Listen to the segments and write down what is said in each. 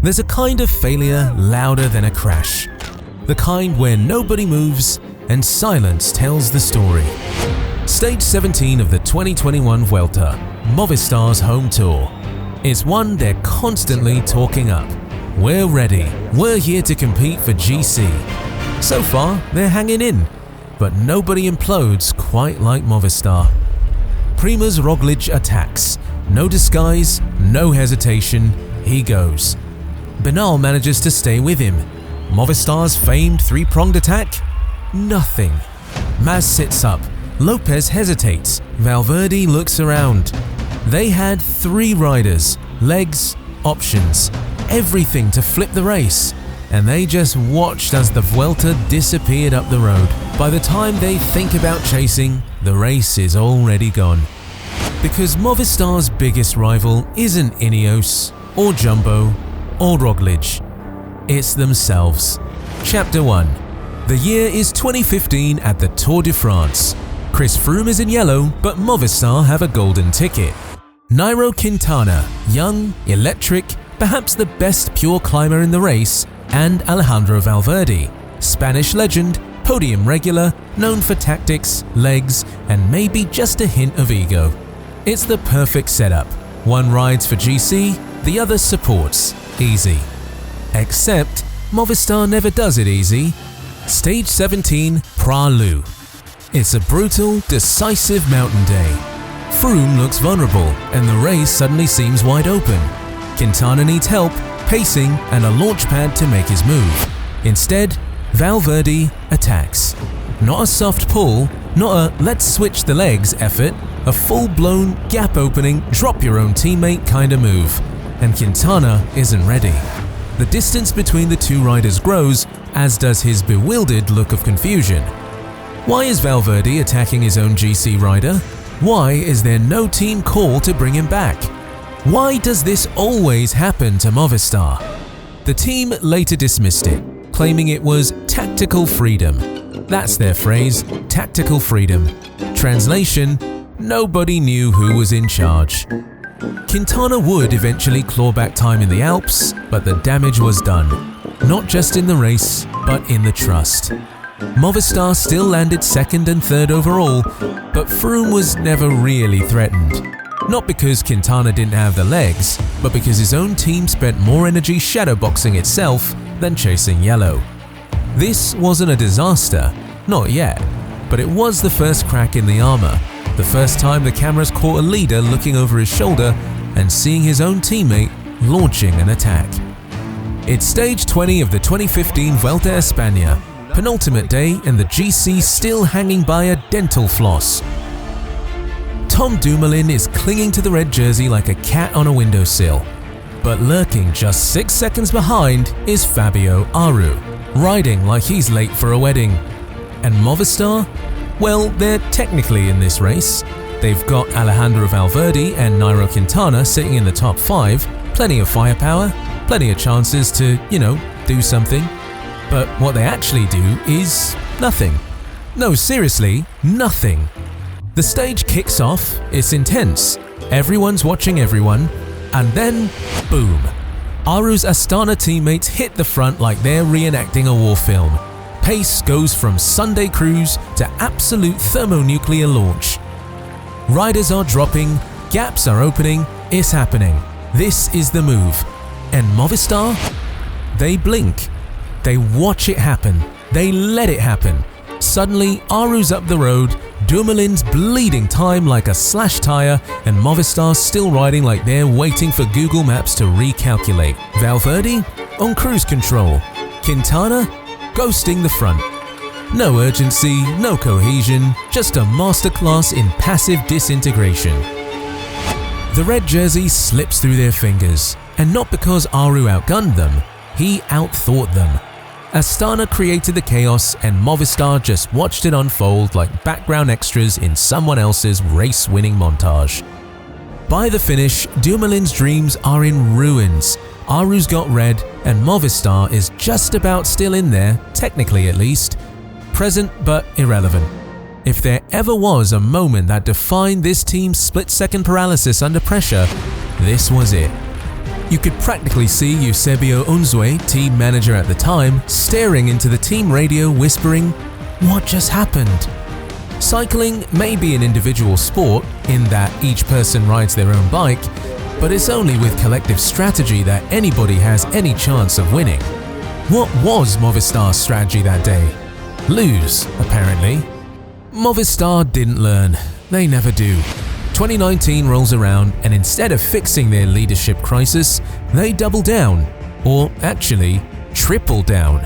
There's a kind of failure louder than a crash. The kind where nobody moves and silence tells the story. Stage 17 of the 2021 Vuelta, Movistar's home tour. It's one they're constantly talking up. We're ready. We're here to compete for GC. So far, they're hanging in, but nobody implodes quite like Movistar. Primož Roglič attacks. No disguise, no hesitation, he goes. Bernal manages to stay with him. Movistar's famed three-pronged attack? Nothing. Mas sits up. Lopez hesitates. Valverde looks around. They had 3 riders, legs, options, everything to flip the race. And they just watched as the Vuelta disappeared up the road. By the time they think about chasing, the race is already gone. Because Movistar's biggest rival isn't Ineos, or Jumbo, or Roglič. It's themselves. Chapter 1. The year is 2015 at the Tour de France. Chris Froome is in yellow, but Movistar have a golden ticket. Nairo Quintana, young, electric, perhaps the best pure climber in the race, and Alejandro Valverde, Spanish legend, podium regular, known for tactics, legs, and maybe just a hint of ego. It's the perfect setup. One rides for GC, the other supports. Easy. Except Movistar never does it easy. Stage 17, Paralysis. It's a brutal, decisive mountain day. Froome looks vulnerable and the race suddenly seems wide open. Quintana needs help, pacing, and a launch pad to make his move. Instead, Valverde attacks. Not a soft pull, not a let's switch the legs effort, a full-blown, gap-opening, drop-your-own-teammate kinda move. And Quintana isn't ready. The distance between the two riders grows, as does his bewildered look of confusion. Why is Valverde attacking his own GC rider? Why is there no team call to bring him back? Why does this always happen to Movistar? The team later dismissed it, claiming it was tactical freedom. That's their phrase, tactical freedom. Translation, nobody knew who was in charge. Quintana would eventually claw back time in the Alps, but the damage was done. Not just in the race, but in the trust. Movistar still landed 2nd and 3rd overall, but Froome was never really threatened. Not because Quintana didn't have the legs, but because his own team spent more energy shadowboxing itself than chasing yellow. This wasn't a disaster, not yet, but it was the first crack in the armor, the first time the cameras caught a leader looking over his shoulder and seeing his own teammate launching an attack. It's stage 20 of the 2015 Vuelta a España, penultimate day and the GC still hanging by a dental floss. Tom Dumoulin is clinging to the red jersey like a cat on a windowsill. But lurking just 6 seconds behind is Fabio Aru, riding like he's late for a wedding. And Movistar? Well, they're technically in this race. They've got Alejandro Valverde and Nairo Quintana sitting in the top 5, plenty of firepower, plenty of chances to, do something. But what they actually do is nothing. No, seriously, nothing. The stage kicks off, it's intense, everyone's watching everyone, and then, boom. Aru's Astana teammates hit the front like they're reenacting a war film. Pace goes from Sunday cruise to absolute thermonuclear launch. Riders are dropping, gaps are opening, it's happening. This is the move. And Movistar? They blink. They watch it happen. They let it happen. Suddenly, Aru's up the road, Dumoulin's bleeding time like a slashed tire, and Movistar's still riding like they're waiting for Google Maps to recalculate. Valverde? On cruise control. Quintana? Ghosting the front. No urgency, no cohesion, just a masterclass in passive disintegration. The red jersey slips through their fingers, and not because Aru outgunned them, he outthought them. Astana created the chaos and Movistar just watched it unfold like background extras in someone else's race-winning montage. By the finish, Dumoulin's dreams are in ruins. Aru's got red and Movistar is just about still in there, technically at least. Present but irrelevant. If there ever was a moment that defined this team's split-second paralysis under pressure, this was it. You could practically see Eusebio Unzue, team manager at the time, staring into the team radio whispering, "What just happened?" Cycling may be an individual sport in that each person rides their own bike, but it's only with collective strategy that anybody has any chance of winning. What was Movistar's strategy that day? Lose, apparently. Movistar didn't learn. They never do. 2019 rolls around, and instead of fixing their leadership crisis, they double down, or actually triple down.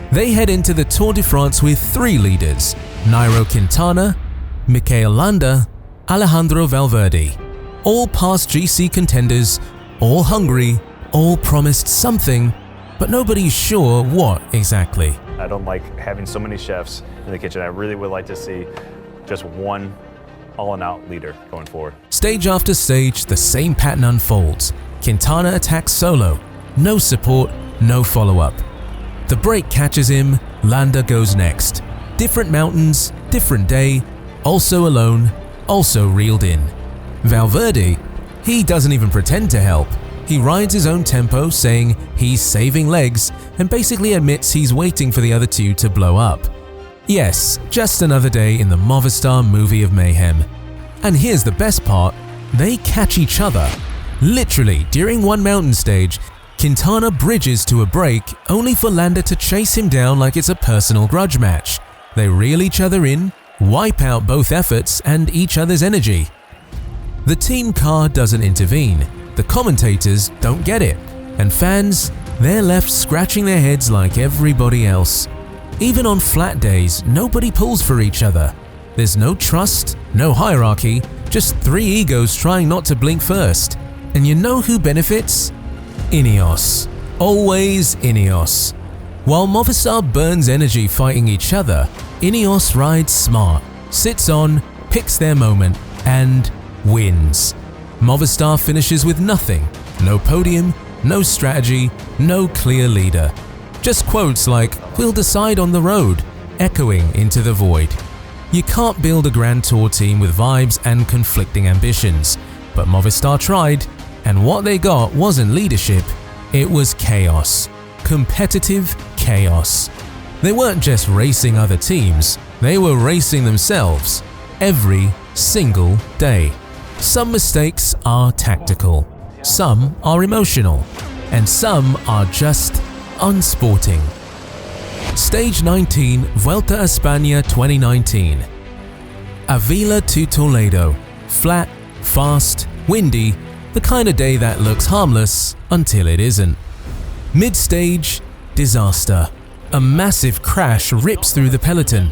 They head into the Tour de France with 3 leaders: Nairo Quintana, Mikel Landa, Alejandro Valverde. All past GC contenders, all hungry, all promised something, but nobody's sure what exactly. I don't like having so many chefs in the kitchen. I really would like to see just one all-in-out leader going forward. Stage after stage, the same pattern unfolds. Quintana attacks solo. No support, no follow-up. The break catches him, Landa goes next. Different mountains, different day, also alone, also reeled in. Valverde, he doesn't even pretend to help. He rides his own tempo, saying he's saving legs, and basically admits he's waiting for the other two to blow up. Yes, just another day in the Movistar movie of mayhem. And here's the best part, they catch each other. Literally, during one mountain stage, Quintana bridges to a break only for Landa to chase him down like it's a personal grudge match. They reel each other in, wipe out both efforts and each other's energy. The team car doesn't intervene, the commentators don't get it, and fans, they're left scratching their heads like everybody else. Even on flat days, nobody pulls for each other. There's no trust, no hierarchy, just 3 egos trying not to blink first. And you know who benefits? Ineos. Always Ineos. While Movistar burns energy fighting each other, Ineos rides smart, sits on, picks their moment, and wins. Movistar finishes with nothing. No podium, no strategy, no clear leader. Just quotes like, "We'll decide on the road," echoing into the void. You can't build a Grand Tour team with vibes and conflicting ambitions, but Movistar tried, and what they got wasn't leadership, it was chaos. Competitive chaos. They weren't just racing other teams, they were racing themselves, every single day. Some mistakes are tactical, some are emotional, and some are just unsporting. Stage 19, Vuelta a España 2019. Avila to Toledo. Flat, fast, windy, the kind of day that looks harmless until it isn't. Mid-stage, disaster. A massive crash rips through the peloton.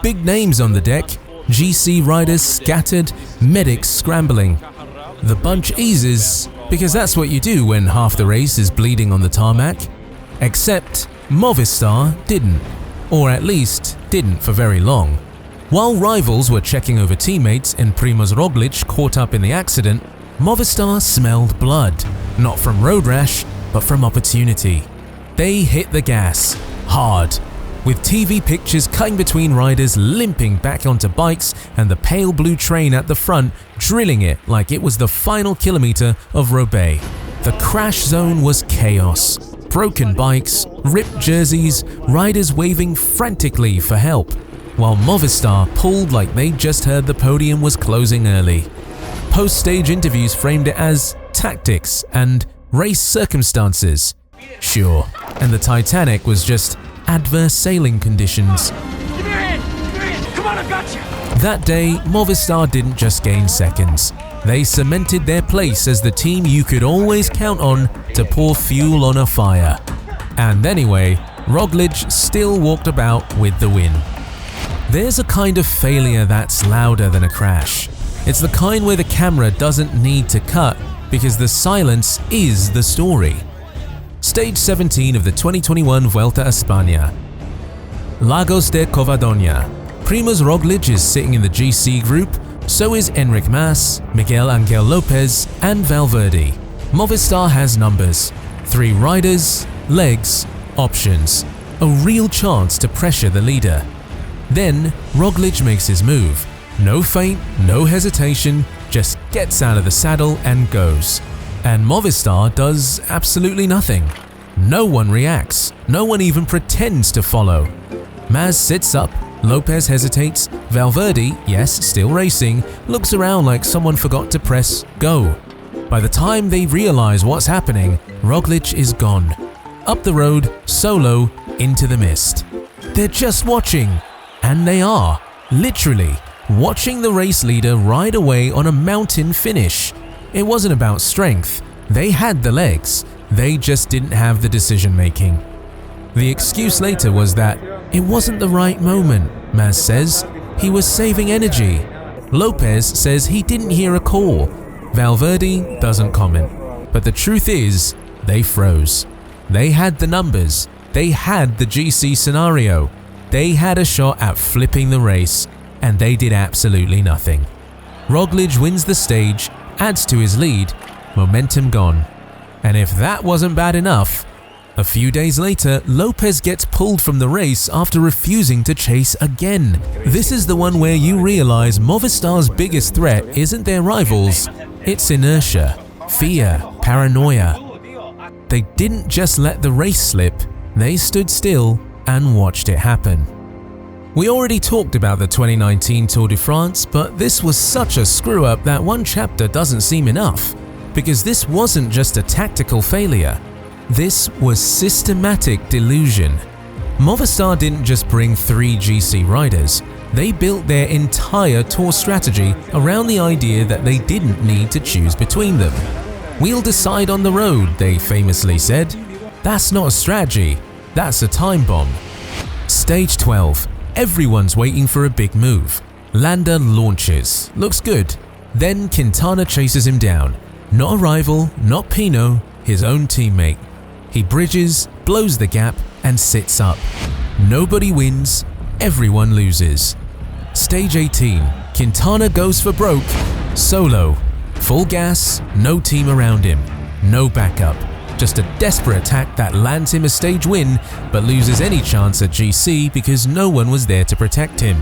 Big names on the deck, GC riders scattered, medics scrambling. The bunch eases, because that's what you do when half the race is bleeding on the tarmac. Except Movistar didn't, or at least didn't for very long. While rivals were checking over teammates and Primož Roglič caught up in the accident, Movistar smelled blood, not from road rash, but from opportunity. They hit the gas, hard, with TV pictures cutting between riders limping back onto bikes and the pale blue train at the front drilling it like it was the final kilometer of Roubaix. The crash zone was chaos. Broken bikes, ripped jerseys, riders waving frantically for help, while Movistar pulled like they just heard the podium was closing early. Post-stage interviews framed it as tactics and race circumstances. Sure, and the Titanic was just adverse sailing conditions. Give me your hand! Give me your hand! Come on, I've got you! That day, Movistar didn't just gain seconds. They cemented their place as the team you could always count on to pour fuel on a fire. And anyway, Roglič still walked about with the win. There's a kind of failure that's louder than a crash. It's the kind where the camera doesn't need to cut because the silence is the story. Stage 17 of the 2021 Vuelta a España. Lagos de Covadonga. Primož Roglič is sitting in the GC group, so is Enric Mas, Miguel Angel Lopez, and Valverde. Movistar has numbers. 3 riders, legs, options. A real chance to pressure the leader. Then Roglič makes his move. No feint, no hesitation, just gets out of the saddle and goes. And Movistar does absolutely nothing. No one reacts, no one even pretends to follow. Mas sits up, Lopez hesitates, Valverde, yes, still racing, looks around like someone forgot to press go. By the time they realize what's happening, Roglic is gone. Up the road, solo, into the mist. They're just watching, and they are, literally, watching the race leader ride away on a mountain finish. It wasn't about strength, they had the legs, they just didn't have the decision making. The excuse later was that it wasn't the right moment, Mas says, he was saving energy. Lopez says he didn't hear a call. Valverde doesn't comment. But the truth is, they froze. They had the numbers, they had the GC scenario, they had a shot at flipping the race, and they did absolutely nothing. Roglic wins the stage, adds to his lead, momentum gone. And if that wasn't bad enough, a few days later, Lopez gets pulled from the race after refusing to chase again. This is the one where you realize Movistar's biggest threat isn't their rivals, it's inertia, fear, paranoia. They didn't just let the race slip, they stood still and watched it happen. We already talked about the 2019 Tour de France, but this was such a screw-up that one chapter doesn't seem enough, because this wasn't just a tactical failure. This was systematic delusion. Movistar didn't just bring 3 GC riders, they built their entire tour strategy around the idea that they didn't need to choose between them. "We'll decide on the road," they famously said. That's not a strategy, that's a time bomb. Stage 12. Everyone's waiting for a big move. Landa launches, looks good. Then Quintana chases him down. Not a rival, not Pinot, his own teammate. He bridges, blows the gap, and sits up. Nobody wins, everyone loses. Stage 18. Quintana goes for broke. Solo. Full gas, no team around him. No backup. Just a desperate attack that lands him a stage win, but loses any chance at GC because no one was there to protect him.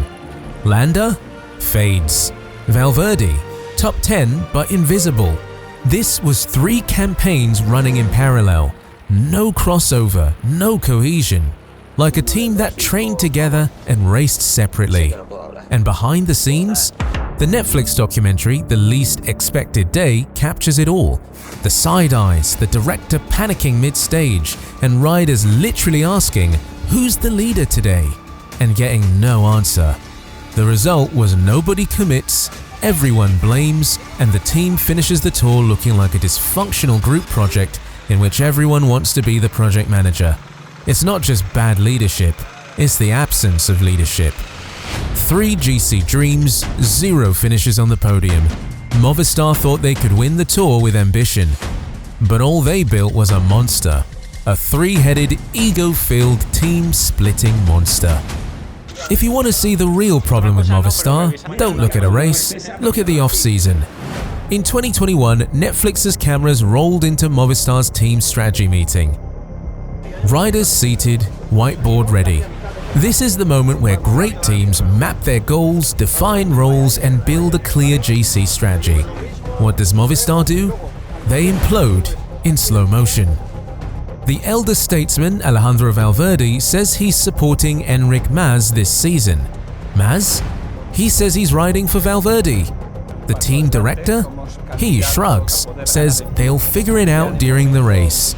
Landa? Fades. Valverde? Top 10 but invisible. This was 3 campaigns running in parallel. No crossover, no cohesion. Like a team that trained together and raced separately. And behind the scenes, the Netflix documentary The Least Expected Day captures it all. The side eyes, the director panicking mid-stage, and riders literally asking, "Who's the leader today?" and getting no answer. The result was nobody commits, everyone blames, and the team finishes the tour looking like a dysfunctional group project in which everyone wants to be the project manager. It's not just bad leadership, it's the absence of leadership. 3 GC dreams, 0 finishes on the podium. Movistar thought they could win the tour with ambition, but all they built was a monster. A 3-headed, ego-filled, team-splitting monster. If you want to see the real problem with Movistar, don't look at a race, look at the off-season. In 2021, Netflix's cameras rolled into Movistar's team strategy meeting. Riders seated, whiteboard ready. This is the moment where great teams map their goals, define roles, and build a clear GC strategy. What does Movistar do? They implode in slow motion. The elder statesman Alejandro Valverde says he's supporting Enric Mas this season. Mas? He says he's riding for Valverde. The team director? He shrugs, says they'll figure it out during the race.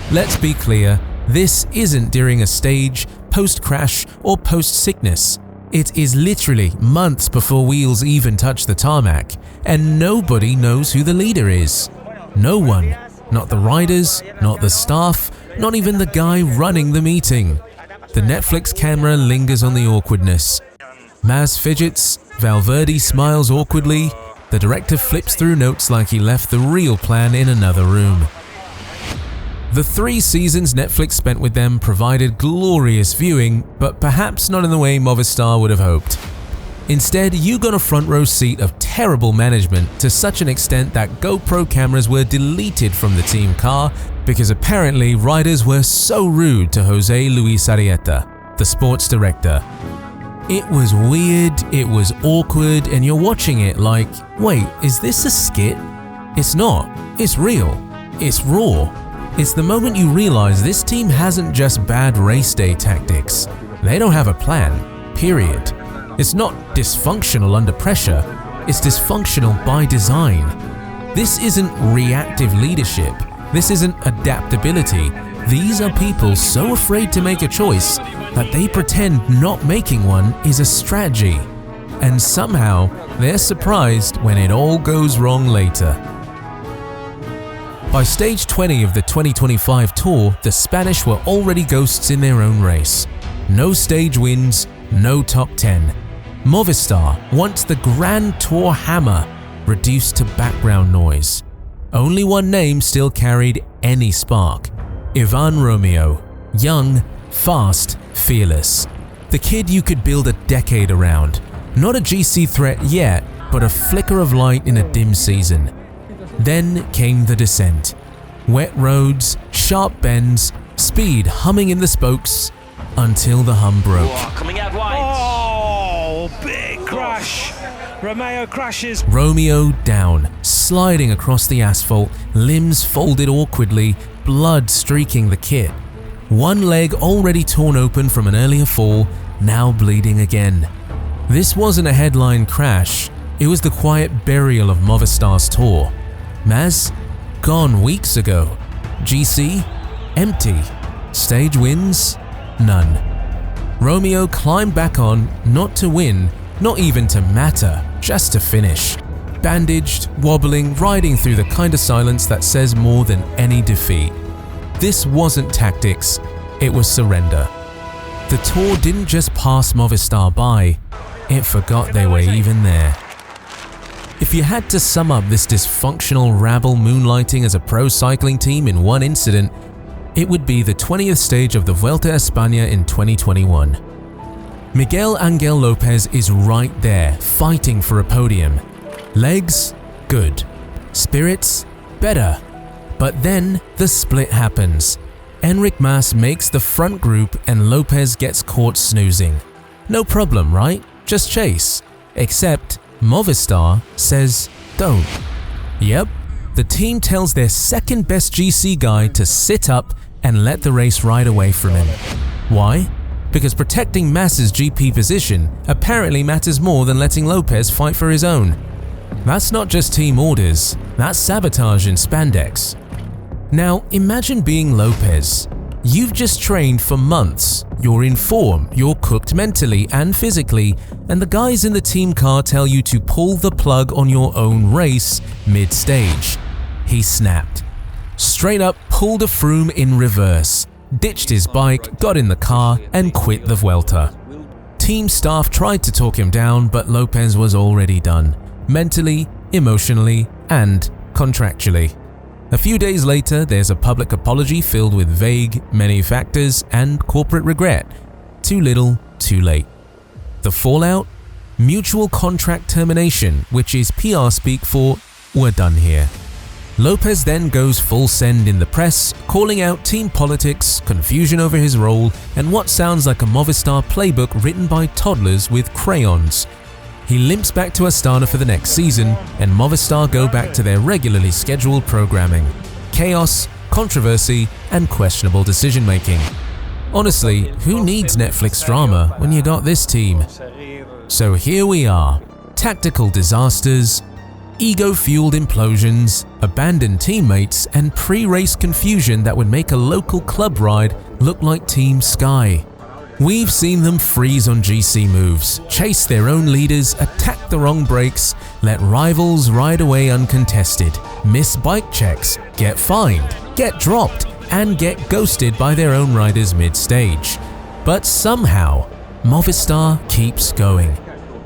Let's be clear, this isn't during a stage, post-crash, or post-sickness. It is literally months before wheels even touch the tarmac, and nobody knows who the leader is. No one. Not the riders, not the staff, not even the guy running the meeting. The Netflix camera lingers on the awkwardness. Mas fidgets, Valverde smiles awkwardly, the director flips through notes like he left the real plan in another room. The 3 seasons Netflix spent with them provided glorious viewing, but perhaps not in the way Movistar would have hoped. Instead, you got a front row seat of terrible management to such an extent that GoPro cameras were deleted from the team car because apparently riders were so rude to Jose Luis Arrieta, the sports director. It was weird, it was awkward, and you're watching it like, wait, is this a skit? It's not, it's real. It's raw. It's the moment you realize this team hasn't just bad race day tactics. They don't have a plan, period. It's not dysfunctional under pressure, it's dysfunctional by design. This isn't reactive leadership. This isn't adaptability. These are people so afraid to make a choice that they pretend not making one is a strategy. And somehow, they're surprised when it all goes wrong later. By stage 20 of the 2025 Tour, the Spanish were already ghosts in their own race. No stage wins, no top 10. Movistar, once the Grand Tour hammer, reduced to background noise. Only one name still carried any spark: Ivan Romeo. Young, fast, fearless. The kid you could build a decade around. Not a GC threat yet, but a flicker of light in a dim season. Then came the descent. Wet roads, sharp bends, speed humming in the spokes, until the hum broke. Coming out wide. Oh, big crash. Romeo crashes. Romeo down, sliding across the asphalt, limbs folded awkwardly, blood streaking the kit. One leg already torn open from an earlier fall, now bleeding again. This wasn't a headline crash, it was the quiet burial of Movistar's tour. Maz? Gone weeks ago. GC? Empty. Stage wins? None. Romeo climbed back on, not to win, not even to matter, just to finish. Bandaged, wobbling, riding through the kind of silence that says more than any defeat. This wasn't tactics, it was surrender. The tour didn't just pass Movistar by, it forgot they were even there. If you had to sum up this dysfunctional rabble moonlighting as a pro cycling team in one incident, it would be the 20th stage of the Vuelta a España in 2021. Miguel Angel Lopez is right there, fighting for a podium. Legs? Good. Spirits? Better. But then the split happens. Enric Mas makes the front group and Lopez gets caught snoozing. No problem, right? Just chase. Except Movistar says don't. Yep, the team tells their second best GC guy to sit up and let the race ride away from him. Why? Because protecting Mas's GP position apparently matters more than letting Lopez fight for his own. That's not just team orders, that's sabotage in spandex. Now imagine being Lopez. You've just trained for months, you're in form, you're cooked mentally and physically, and the guys in the team car tell you to pull the plug on your own race mid-stage. He snapped. Straight up pulled a Froome in reverse, ditched his bike, got in the car and quit the Vuelta. Team staff tried to talk him down, but Lopez was already done, mentally, emotionally and contractually. A few days later, there's a public apology filled with vague, many factors and corporate regret. Too little, too late. The fallout? Mutual contract termination, which is PR speak for "we're done here." Lopez then goes full send in the press, calling out team politics, confusion over his role, and what sounds like a Movistar playbook written by toddlers with crayons. He limps back to Astana for the next season, and Movistar go back to their regularly scheduled programming. Chaos, controversy, and questionable decision-making. Honestly, who needs Netflix drama when you got this team? So here we are. Tactical disasters, ego-fueled implosions, abandoned teammates, and pre-race confusion that would make a local club ride look like Team Sky. We've seen them freeze on GC moves, chase their own leaders, attack the wrong brakes, let rivals ride away uncontested, miss bike checks, get fined, get dropped, and get ghosted by their own riders mid-stage. But somehow, Movistar keeps going.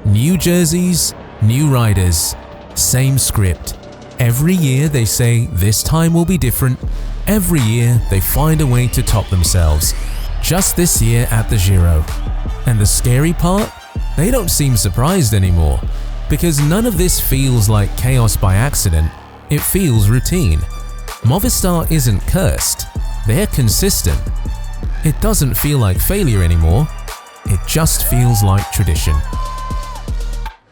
New jerseys, new riders, same script. Every year they say this time will be different. Every year they find a way to top themselves. Just this year at the Giro. And the scary part? They don't seem surprised anymore, because none of this feels like chaos by accident, it feels routine. Movistar isn't cursed, they're consistent. It doesn't feel like failure anymore, it just feels like tradition.